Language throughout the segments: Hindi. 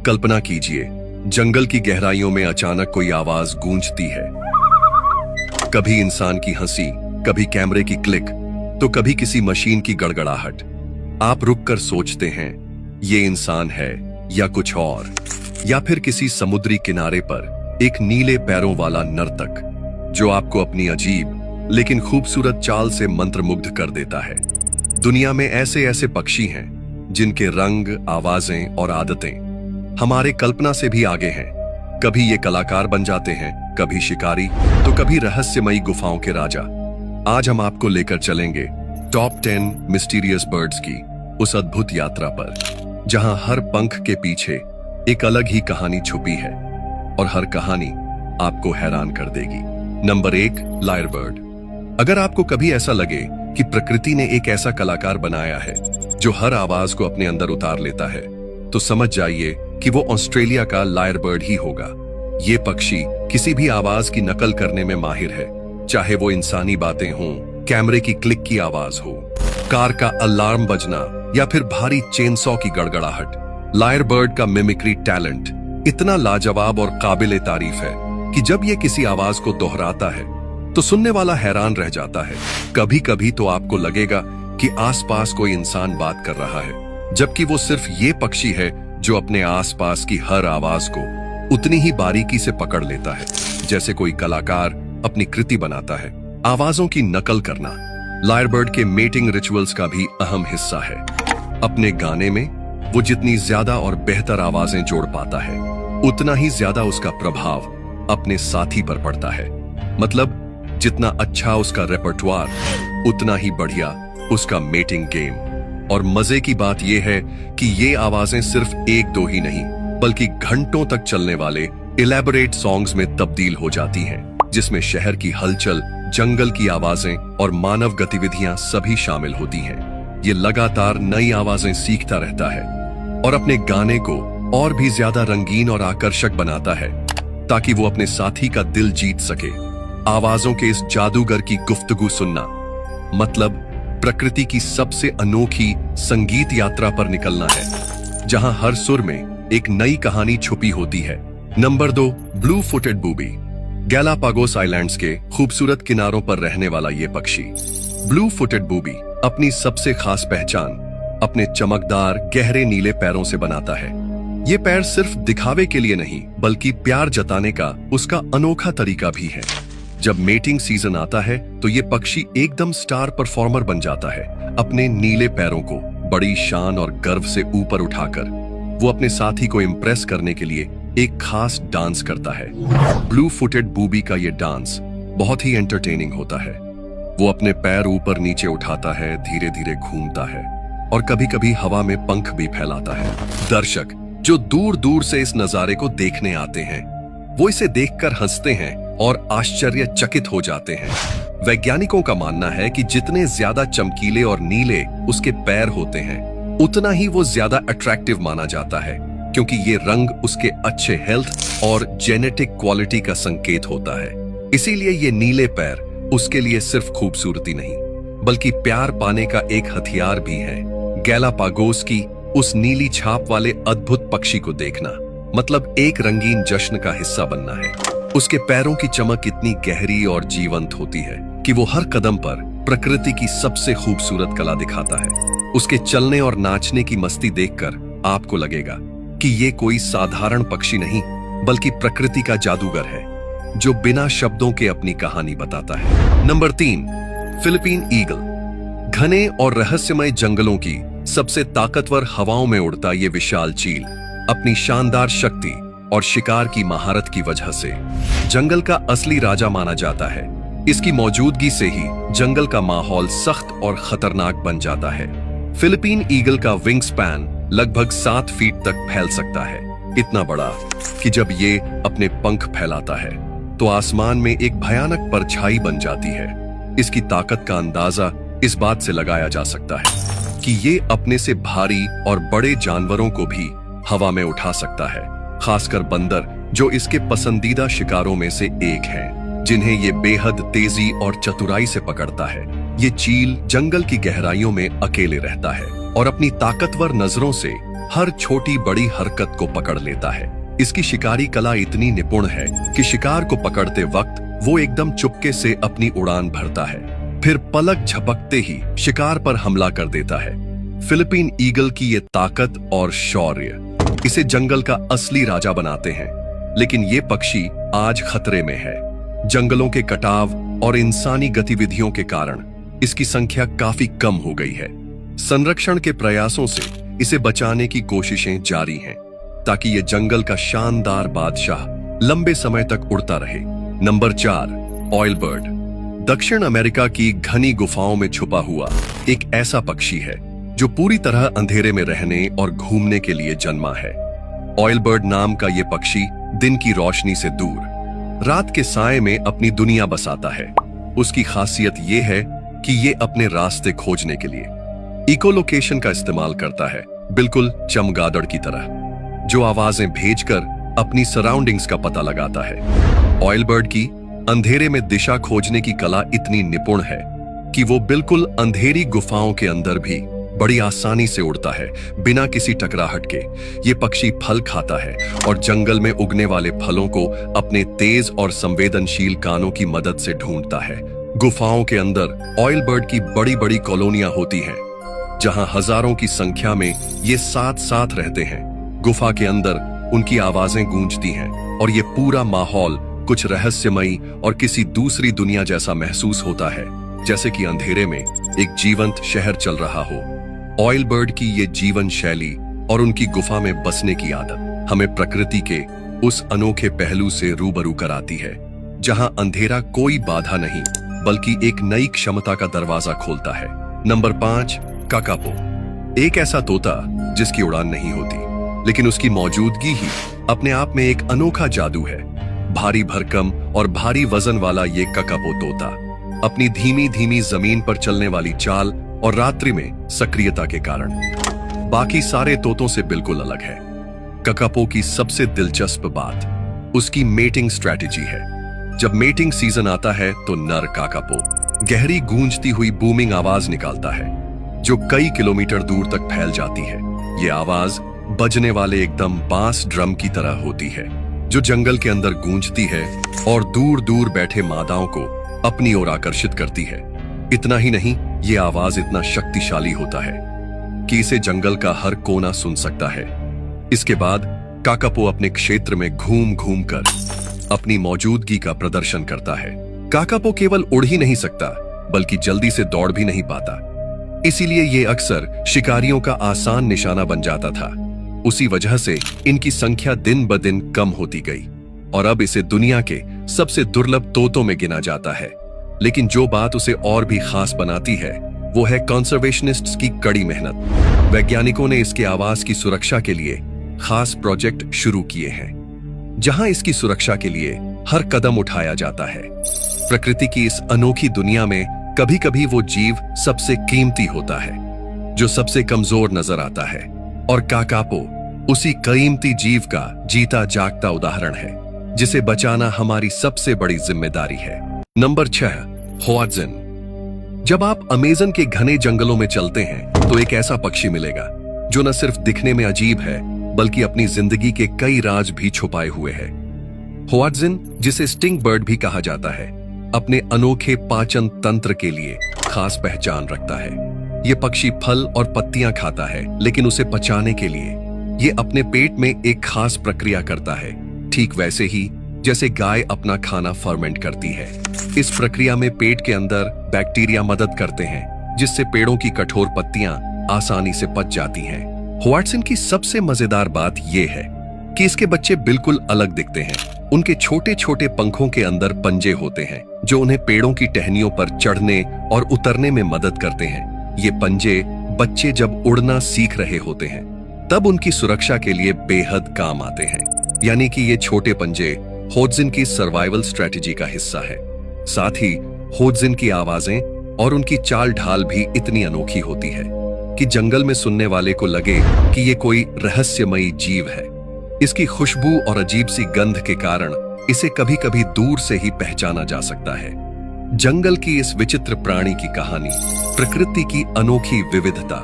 कल्पना कीजिए, जंगल की गहराइयों में अचानक कोई आवाज गूंजती है। कभी इंसान की हंसी, कभी कैमरे की क्लिक, तो कभी किसी मशीन की गड़गड़ाहट। आप रुककर सोचते हैं, ये इंसान है या कुछ और, या फिर किसी समुद्री किनारे पर एक नीले पैरों वाला नर्तक जो आपको अपनी अजीब लेकिन खूबसूरत चाल से मंत्रमुग्ध कर देता है। दुनिया में ऐसे ऐसे पक्षी हैं जिनके रंग, आवाजें और आदतें हमारे कल्पना से भी आगे हैं। कभी ये कलाकार बन जाते हैं, कभी शिकारी, तो कभी रहस्यमयी गुफाओं के राजा। आज हम आपको लेकर चलेंगे टॉप 10 मिस्टीरियस बर्ड्स की उस अद्भुत यात्रा पर, जहां हर पंख के पीछे एक अलग ही कहानी छुपी है और हर कहानी आपको हैरान कर देगी। Number 1, lyrebird. अगर आपको कभी ऐसा लगे कि प्रकृति ने एक ऐसा कलाकार बनाया है जो हर आवाज को अपने अंदर उतार लेता है, तो समझ जाइए कि वो ऑस्ट्रेलिया का लायर बर्ड ही होगा। ये पक्षी किसी भी आवाज की नकल करने में माहिर है, चाहे वो इंसानी बातें हों, कैमरे की क्लिक की आवाज हो, कार का अलार्म बजना या फिर भारी चेनसॉ की गड़गड़ाहट। लायर बर्ड का मिमिक्री टैलेंट इतना लाजवाब और काबिले तारीफ है कि जब ये किसी आवाज को दोहराता है तो सुनने वाला हैरान रह जाता है। कभी कभी तो आपको लगेगा कि आसपास कोई इंसान बात कर रहा है, जबकि वो सिर्फ ये पक्षी है जो अपने आसपास की हर आवाज को उतनी ही बारीकी से पकड़ लेता है जैसे कोई कलाकार अपनी कृति बनाता है। आवाजों की नकल करना लायर बर्ड के मेटिंग रिचुअल्स का भी अहम हिस्सा है। अपने गाने में वो जितनी ज्यादा और बेहतर आवाजें जोड़ पाता है, उतना ही ज्यादा उसका प्रभाव अपने साथी पर पड़ता है। मतलब जितना अच्छा उसका रेपर्टुआर, उतना ही बढ़िया उसका मेटिंग गेम। और मजे की बात यह है कि ये आवाजें सिर्फ एक दो ही नहीं, बल्कि घंटों तक चलने वाले इलैबोरेट सॉन्ग्स में तब्दील हो जाती हैं, जिसमें शहर की हलचल, जंगल की आवाजें और मानव गतिविधियां सभी शामिल होती हैं। ये लगातार नई आवाजें सीखता रहता है और अपने गाने को और भी ज्यादा रंगीन और आकर्षक बनाता है ताकि वो अपने साथी का दिल जीत सके। आवाजों के इस जादूगर की गुफ्तगू सुनना मतलब प्रकृति की सबसे अनोखी संगीत यात्रा पर निकलना है, जहां हर सुर में एक नई कहानी छुपी होती है। Number 2, blue footed booby. Galapagos islands के खूबसूरत किनारों पर रहने वाला ये पक्षी ब्लू फुटेड बूबी अपनी सबसे खास पहचान अपने चमकदार गहरे नीले पैरों से बनाता है। ये पैर सिर्फ दिखावे के लिए नहीं, बल्कि प्यार जताने का उसका अनोखा तरीका भी है। जब मेटिंग सीजन आता है तो ये पक्षी एकदम स्टार परफॉर्मर बन जाता है। अपने नीले पैरों को बड़ी शान और गर्व से ऊपर उठाकर वो अपने साथी को इम्प्रेस करने के लिए एक खास डांस करता है। ब्लू फुटेड बूबी का ये डांस बहुत ही एंटरटेनिंग होता है। वो अपने पैर ऊपर नीचे उठाता है, धीरे धीरे घूमता है और कभी कभी हवा में पंख भी फैलाता है। दर्शक जो दूर दूर से इस नजारे को देखने आते हैं, वो इसे देखकर हंसते हैं और आश्चर्यचकित हो जाते हैं। वैज्ञानिकों का मानना है कि जितने ज्यादा चमकीले और नीले उसके पैर होते हैं, उतना ही वो ज्यादा अट्रैक्टिव माना जाता है, क्योंकि ये रंग उसके अच्छे हेल्थ और जेनेटिक क्वालिटी का संकेत होता है। इसीलिए ये नीले पैर उसके लिए सिर्फ खूबसूरती नहीं, बल्कि प्यार पाने का एक हथियार भी है। गैलापागोस की उस नीली छाप वाले अद्भुत पक्षी को देखना मतलब एक रंगीन जश्न का हिस्सा बनना है। उसके पैरों की चमक इतनी गहरी और जीवंत होती है कि वो हर कदम पर प्रकृति की सबसे खूबसूरत कला दिखाता है। उसके चलने और नाचने की मस्ती देखकर आपको लगेगा कि ये कोई साधारण पक्षी नहीं, बल्कि प्रकृति का जादूगर है जो बिना शब्दों के अपनी कहानी बताता है। Number 3, Philippine eagle. घने और रहस्यमय जंगलों की सबसे ताकतवर हवाओं में उड़ता ये विशाल चील अपनी शानदार शक्ति और शिकार की महारत की वजह से जंगल का असली राजा माना जाता है। इसकी मौजूदगी से ही जंगल का माहौल सख्त और खतरनाक बन जाता है। फिलिपीन ईगल का विंग स्पैन लगभग 7 फीट तक फैल सकता है, इतना बड़ा कि जब ये अपने पंख फैलाता है तो आसमान में एक भयानक परछाई बन जाती है। इसकी ताकत का अंदाजा इस बात से लगाया जा सकता है कि ये अपने से भारी और बड़े जानवरों को भी हवा में उठा सकता है, खासकर बंदर जो इसके पसंदीदा शिकारों में से एक हैं, जिन्हें ये बेहद तेजी और चतुराई से पकड़ता है। ये चील जंगल की गहराइयों में अकेले रहता है और अपनी ताकतवर नजरों से हर छोटी बड़ी हरकत को पकड़ लेता है। इसकी शिकारी कला इतनी निपुण है कि शिकार को पकड़ते वक्त वो एकदम चुपके से अपनी उड़ान भरता है, फिर पलक झपकते ही शिकार पर हमला कर देता है। फिलिपीन ईगल की ये ताकत और शौर्य इसे जंगल का असली राजा बनाते हैं। लेकिन ये पक्षी आज खतरे में है। जंगलों के कटाव और इंसानी गतिविधियों के कारण इसकी संख्या काफी कम हो गई है। संरक्षण के प्रयासों से इसे बचाने की कोशिशें जारी हैं, ताकि ये जंगल का शानदार बादशाह लंबे समय तक उड़ता रहे। Number 4, oil bird. दक्षिण अमेरिका की घनी गुफाओं में छुपा हुआ एक ऐसा पक्षी है जो पूरी तरह अंधेरे में रहने और घूमने के लिए जन्मा है। ऑयल बर्ड नाम का ये पक्षी दिन की रोशनी से दूर रात के साए में अपनी दुनिया बसाता है। उसकी खासियत ये है कि ये अपने रास्ते खोजने के लिए इकोलोकेशन का इस्तेमाल करता है, बिल्कुल चमगादड़ की तरह, जो आवाजें भेजकर अपनी सराउंडिंग्स का पता लगाता है। ऑयल बर्ड की अंधेरे में दिशा खोजने की कला इतनी निपुण है कि वो बिल्कुल अंधेरी गुफाओं के अंदर भी बड़ी आसानी से उड़ता है, बिना किसी टकराहट के। ये पक्षी फल खाता है और जंगल में उगने वाले फलों को अपने तेज और संवेदनशील कानों की मदद से ढूंढता है। गुफाओं के अंदर ऑयल बर्ड की बड़ी बड़ी कॉलोनियां होती हैं, जहां हजारों की संख्या में ये साथ साथ रहते हैं। गुफा के अंदर उनकी आवाजें गूंजती हैं और ये पूरा माहौल कुछ रहस्यमयी और किसी दूसरी दुनिया जैसा महसूस होता है, जैसे कि अंधेरे में एक जीवंत शहर चल रहा हो। ऑयल बर्ड की ये जीवन शैली और उनकी गुफा में बसने की आदत हमें प्रकृति के उस अनोखे पहलू से रूबरू कराती है, जहां अंधेरा कोई बाधा नहीं बल्कि एक नई क्षमता का दरवाजा खोलता है। Number 5, kakapo. एक ऐसा तोता जिसकी उड़ान नहीं होती, लेकिन उसकी मौजूदगी ही अपने आप में एक अनोखा जादू है। भारी भरकम और भारी वजन वाला ये काकापो तोता अपनी धीमी धीमी जमीन पर चलने वाली चाल और रात्रि में सक्रियता के कारण बाकी सारे तोतों से बिल्कुल अलग है। काकापो की सबसे दिलचस्प बात उसकी मेटिंग स्ट्रैटेजी है। जब मेटिंग सीजन आता है तो नर काकापो गहरी गूंजती हुई बूमिंग आवाज निकालता है, जो कई किलोमीटर दूर तक फैल जाती है। ये आवाज बजने वाले एकदम बांस ड्रम की तरह होती है, जो जंगल के अंदर गूंजती है और दूर दूर बैठे मादाओं को अपनी ओर आकर्षित करती है। इतना ही नहीं, ये आवाज इतना शक्तिशाली होता है कि इसे जंगल का हर कोना सुन सकता है। इसके बाद काकापो अपने क्षेत्र में घूम घूम कर अपनी मौजूदगी का प्रदर्शन करता है। काकापो केवल उड़ ही नहीं सकता, बल्कि जल्दी से दौड़ भी नहीं पाता, इसीलिए ये अक्सर शिकारियों का आसान निशाना बन जाता था। उसी वजह से इनकी संख्या दिन ब दिन कम होती गई और अब इसे दुनिया के सबसे दुर्लभ तोतों में गिना जाता है। लेकिन जो बात उसे और भी खास बनाती है वो है कंजर्वेशनिस्ट्स की कड़ी मेहनत। वैज्ञानिकों ने इसके आवास की सुरक्षा के लिए खास प्रोजेक्ट शुरू किए हैं, जहां इसकी सुरक्षा के लिए हर कदम उठाया जाता है। प्रकृति की इस अनोखी दुनिया में कभी कभी वो जीव सबसे कीमती होता है जो सबसे कमजोर नजर आता है, और काकापो उसी कीमती जीव का जीता जागता उदाहरण है, जिसे बचाना हमारी सबसे बड़ी जिम्मेदारी है। नंबर 6, होआत्जिन। जब आप अमेज़न के घने जंगलों में चलते हैं तो एक ऐसा पक्षी मिलेगा जो न सिर्फ दिखने में अजीब है, बल्कि अपनी जिंदगी के कई राज भी छुपाए हुए है। होआत्जिन, जिसे स्टिंग बर्ड भी कहा जाता है, अपने अनोखे पाचन तंत्र के लिए खास पहचान रखता है। ये पक्षी फल और पत्तियां खाता है, लेकिन उसे पचाने के लिए ये अपने पेट में एक खास प्रक्रिया करता है, ठीक वैसे ही जैसे गाय अपना खाना फर्मेंट करती है। इस प्रक्रिया में पेट के अंदर बैक्टीरिया मदद करते हैं, जिससे पेड़ों की कठोर पत्तियां आसानी से पच जाती हैं। होआत्जिन की सबसे मजेदार बात यह है कि इसके बच्चे बिल्कुल अलग दिखते हैं। उनके छोटे छोटे पंखों के अंदर पंजे होते हैं, जो उन्हें पेड़ों की टहनियों पर चढ़ने और उतरने में मदद करते हैं। ये पंजे बच्चे जब उड़ना सीख रहे होते हैं तब उनकी सुरक्षा के लिए बेहद काम आते हैं। यानी कि ये छोटे पंजे होआत्जिन की सर्वाइवल स्ट्रेटेजी का हिस्सा है। साथ ही होआत्जिन की आवाजें और उनकी चाल ढाल भी इतनी अनोखी होती है कि जंगल में सुनने वाले को लगे कि ये कोई रहस्यमयी जीव है। इसकी खुशबू और अजीब सी गंध के कारण इसे कभी कभी दूर से ही पहचाना जा सकता है। जंगल की इस विचित्र प्राणी की कहानी प्रकृति की अनोखी विविधता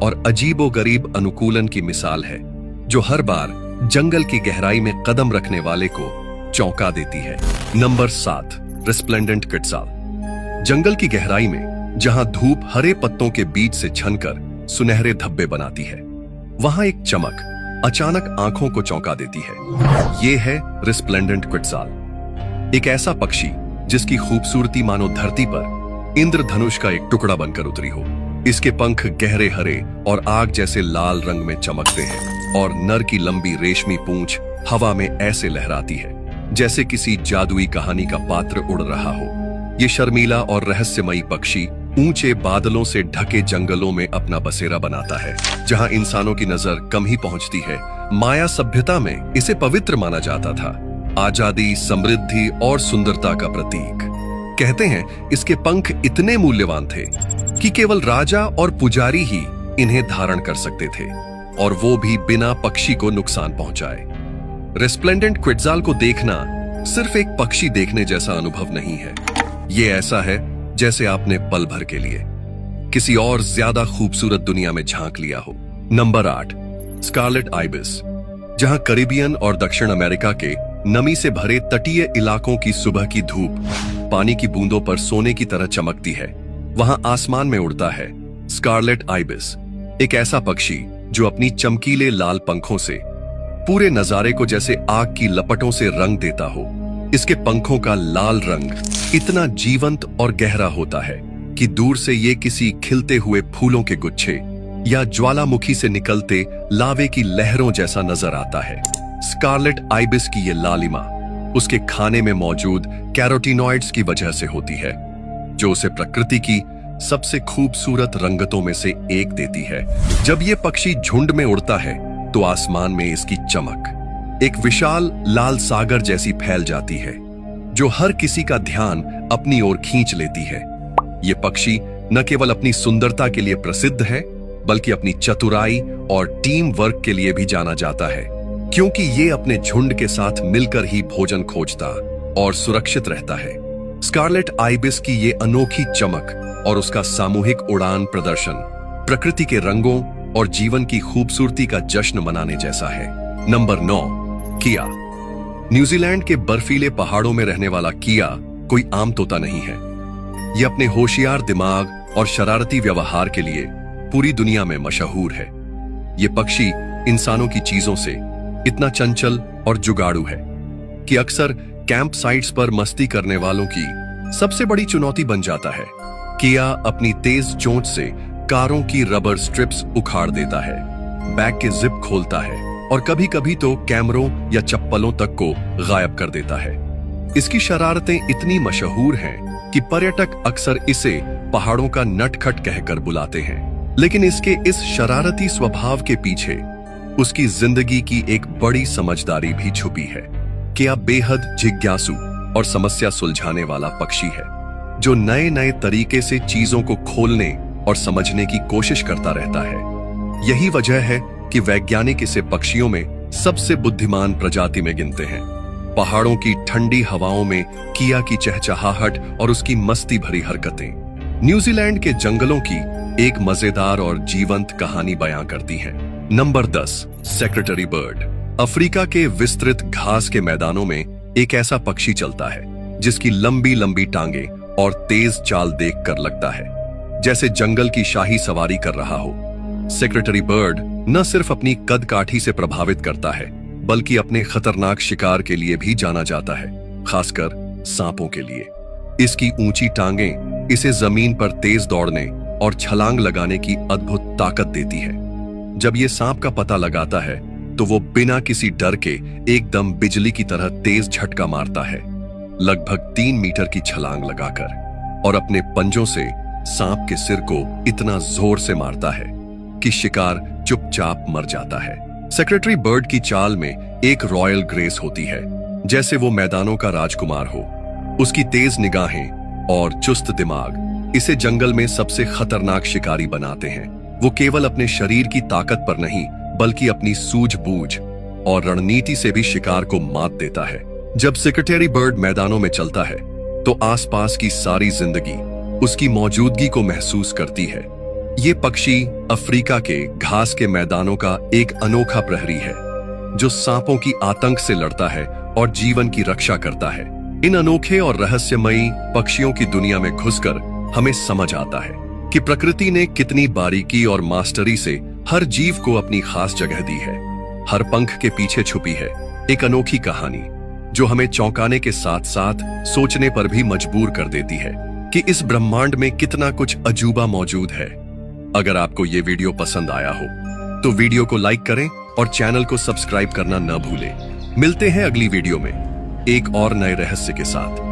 और अजीबोगरीब अनुकूलन की मिसाल है, जो हर बार जंगल की गहराई में कदम रखने वाले को चौंका देती है। Number 7, resplendent क्विट्ज़ाल। जंगल की गहराई में जहां धूप हरे पत्तों के बीच से छनकर सुनहरे धब्बे बनाती है, वहां एक चमक अचानक आंखों को चौंका देती है। यह है रेस्प्लेंडेंट क्विट्ज़ाल, एक ऐसा पक्षी जिसकी खूबसूरती मानो धरती पर इंद्रधनुष का एक टुकड़ा बनकर उतरी हो। इसके पंख गहरे हरे और आग जैसे लाल रंग में चमकते हैं और नर की लंबी रेशमी पूंछ हवा में ऐसे लहराती है जैसे किसी जादुई कहानी का पात्र उड़ रहा हो। ये शर्मीला और रहस्यमयी पक्षी ऊंचे बादलों से ढके जंगलों में अपना बसेरा बनाता है, जहां इंसानों की नजर कम ही पहुंचती है। माया सभ्यता में इसे पवित्र माना जाता था, आजादी, समृद्धि और सुंदरता का प्रतीक। कहते हैं इसके पंख इतने मूल्यवान थे कि केवल राजा और पुजारी ही इन्हें धारण कर सकते थे, और वो भी बिना पक्षी को नुकसान पहुंचाए। रेस्प्लेंडेंट क्विट्ज़ाल को देखना सिर्फ एक पक्षी देखने जैसा अनुभव नहीं है। ये ऐसा है जैसे आपने पल भर के लिए किसी और ज्यादा खूबसूरत दुनिया में झांक लिया हो। Number 8, scarlet ibis. जहां कैरिबियन और दक्षिण अमेरिका के नमी से भरे तटीय इलाकों की सुबह की धूप पानी की बूंदों पर सोने की तरह चमकती है, वहां आसमान में उड़ता है स्कारलेट आइबिस, एक ऐसा पक्षी जो अपनी चमकीले लाल पंखों से पूरे नजारे को जैसे आग की लपटों से रंग देता हो। इसके पंखों का लाल रंग इतना जीवंत और गहरा होता है कि दूर से ये किसी खिलते हुए फूलों के गुच्छे या ज्वालामुखी से निकलते लावे की लहरों जैसा नजर आता है। स्कारलेट आइबिस की ये लालिमा उसके खाने में मौजूद कैरोटीनॉइड्स की वजह से होती है, जो उसे प्रकृति की सबसे खूबसूरत रंगतों में से एक देती है। जब ये पक्षी झुंड में उड़ता है तो आसमान में इसकी चमक एक विशाल लाल सागर जैसी फैल जाती है, जो हर किसी का ध्यान अपनी ओर खींच लेती है। ये पक्षी न केवल अपनी सुंदरता के लिए प्रसिद्ध है, बल्कि अपनी चतुराई और टीम वर्क के लिए भी जाना जाता है, क्योंकि ये अपने झुंड के साथ मिलकर ही भोजन खोजता और सुरक्षित रहता है। स्कारलेट आइबिस की ये अनोखी चमक और उसका सामूहिक उड़ान प्रदर्शन प्रकृति के रंगों और जीवन की खूबसूरती का जश्न मनाने जैसा है। नंबर 9, किया। न्यूजीलैंड के बर्फीले पहाड़ों में रहने वाला किया कोई आम तोता नहीं है। यह अपने होशियार दिमाग और शरारती व्यवहार के लिए पूरी दुनिया में मशहूर है। यह पक्षी इंसानों की चीजों से इतना चंचल और जुगाड़ू है कि अक्सर कैंप साइट्स पर मस्ती करने वालों की सबसे बड़ी चुनौती बन जाता है। किया अपनी तेज चोंच से कारों की रबर स्ट्रिप्स उखाड़ देता है, बैग के जिप खोलता है और कभी कभी तो कैमरों या चप्पलों तक को गायब कर देता है। इसकी शरारतें इतनी मशहूर हैं कि पर्यटक अक्सर इसे पहाड़ों का नटखट कहकर बुलाते हैं। लेकिन इसके इस शरारती स्वभाव के पीछे उसकी जिंदगी की एक बड़ी समझदारी भी छुपी है। किया बेहद जिज्ञासु और समस्या सुलझाने वाला पक्षी है, जो नए नए तरीके से चीजों को खोलने और समझने की कोशिश करता रहता है। यही वजह है कि वैज्ञानिक इसे पक्षियों में सबसे बुद्धिमान प्रजाति में गिनते हैं। पहाड़ों की ठंडी हवाओं में किया की चहचहाहट और उसकी मस्ती भरी हरकतें न्यूजीलैंड के जंगलों की एक मजेदार और जीवंत कहानी बयां करती हैं। Number 10, secretary bird. अफ्रीका के विस्तृत घास के मैदानों में एक ऐसा पक्षी चलता है जिसकी लंबी लंबी टांगे और तेज चाल देखकर लगता है जैसे जंगल की शाही सवारी कर रहा हो। सेक्रेटरी बर्ड न सिर्फ अपनी कद काठी से प्रभावित करता है, बल्कि अपने खतरनाक शिकार के लिए भी जाना जाता है, खासकर सांपों के लिए। इसकी ऊंची टांगें इसे जमीन पर तेज दौड़ने और छलांग लगाने की अद्भुत ताकत देती है। जब ये सांप का पता लगाता है तो वो बिना किसी डर के एकदम बिजली की तरह तेज झटका मारता है, लगभग 3 मीटर की छलांग लगाकर, और अपने पंजों से सांप के सिर को इतना जोर से मारता है कि शिकार चुपचाप मर जाता है। सेक्रेटरी बर्ड की चाल में एक रॉयल ग्रेस होती है, जैसे वो मैदानों का राजकुमार हो। उसकी तेज निगाहें और चुस्त दिमाग इसे जंगल में सबसे खतरनाक शिकारी बनाते हैं। वो केवल अपने शरीर की ताकत पर नहीं, बल्कि अपनी सूझबूझ और रणनीति से भी शिकार को मात देता है। जब सेक्रेटरी बर्ड मैदानों में चलता है तो आसपास की सारी जिंदगी उसकी मौजूदगी को महसूस करती है। ये पक्षी अफ्रीका के घास के मैदानों का एक अनोखा प्रहरी है जो सांपों की आतंक से लड़ता है और जीवन की रक्षा करता है। इन अनोखे और रहस्यमयी पक्षियों की दुनिया में घुसकर हमें समझ आता है कि प्रकृति ने कितनी बारीकी और मास्टरी से हर जीव को अपनी खास जगह दी है। हर पंख के पीछे छुपी है एक अनोखी कहानी जो हमें चौंकाने के साथ साथ सोचने पर भी मजबूर कर देती है कि इस ब्रह्मांड में कितना कुछ अजूबा मौजूद है। अगर आपको ये वीडियो पसंद आया हो तो वीडियो को लाइक करें और चैनल को सब्सक्राइब करना न भूलें। मिलते हैं अगली वीडियो में एक और नए रहस्य के साथ।